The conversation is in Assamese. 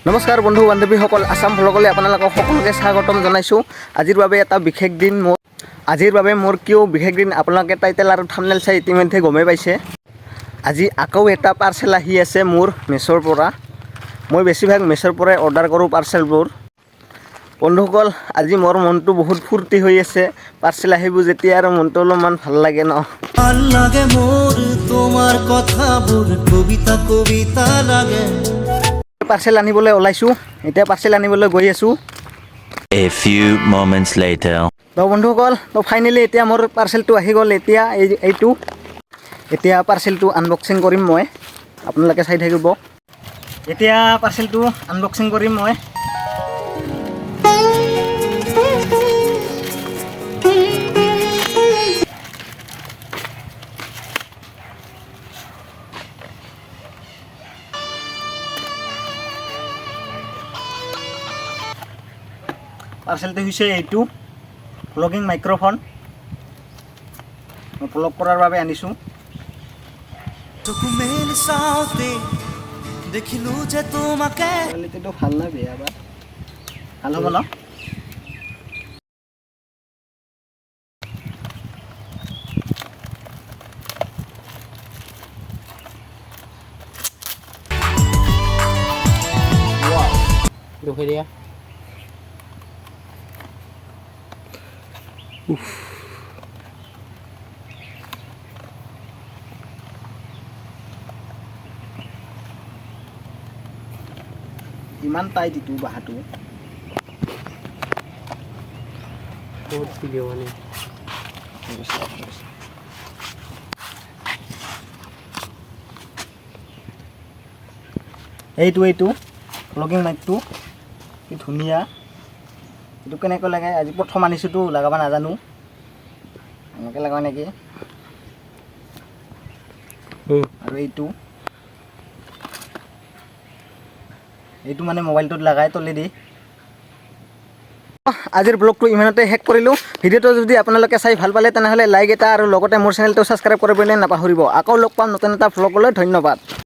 নমস্কাৰ বন্ধু বান্ধৱীসকল, আসাম ভ্লগলৈ আপোনালোকক সকলোকে স্বাগতম জনাইছোঁ। আজিৰ বাবে এটা বিশেষ দিন মোৰ কিয় বিশেষ দিন আপোনালোকে টাইটেল আৰু থাম্বনেল চাই ইতিমধ্যে গমেই পাইছে। আজি আকৌ এটা পাৰ্চেল আহি আছে মোৰ মেছৰ পৰা। মই বেছিভাগ মেছৰ পৰাই অৰ্ডাৰ কৰোঁ পাৰ্চেলবোৰ। বন্ধুসকল, আজি মোৰ মনটো বহুত ফূৰ্তি হৈ আছে। পাৰ্চেল আহিব যেতিয়া আৰু মনটো অলপমান ভাল লাগে ন। ভাল লাগে মোৰ তোমাৰ কথাবোৰ কবিতা কবিতা লাগে। পাৰ্চেল আনিবলৈ ওলাইছোঁ, এতিয়া পাৰ্চেল আনিবলৈ গৈ আছোঁ। A few moments later. তো বন্ধুসকল, ফাইনেলি এতিয়া মোৰ পাৰ্চেলটো আহি গ'ল। এতিয়া পাৰ্চেলটো আনবক্সিং কৰিম মই, আপোনালোকে চাই থাকিব। এতিয়া পাৰ্চেলটো আনবক্সিং কৰিম মই। পাৰ্চেলটো হৈছে এইটো ভ্লগিং মাইক্ৰফোন। মই ভ্লগ কৰাৰ বাবে আনিছোঁ। চকু মেলি চাওঁতে দেখিলো যে তোমাকে। কোৱালিটিটো ভাল না বেয়া বা? ভাল হ'ব ন? দুপৰীয়া ইমান টাইট ইটো বাহাটো। বহুত ভিডিঅ' মানে এইটো ভ্লগিং মাইকটো কি ধুনীয়া। এইটো কেনেকৈ লাগে আজি প্ৰথম আনিছোঁতো, লগাব নাজানো। এনেকৈ লগাব নেকি? আৰু এইটো মানে মোবাইলটোত লগাই তলেদি। আজিৰ ব্লগটো ইমানতে শেষ কৰিলোঁ। ভিডিঅ'টো যদি আপোনালোকে চাই ভাল পালে তেনেহ'লে লাইক এটা আৰু লগতে মোৰ চেনেলটো ছাবস্ক্ৰাইব কৰিবলৈ নাপাহৰিব। আকৌ লগ পাম নতুন এটা ব্লগলৈ। ধন্যবাদ।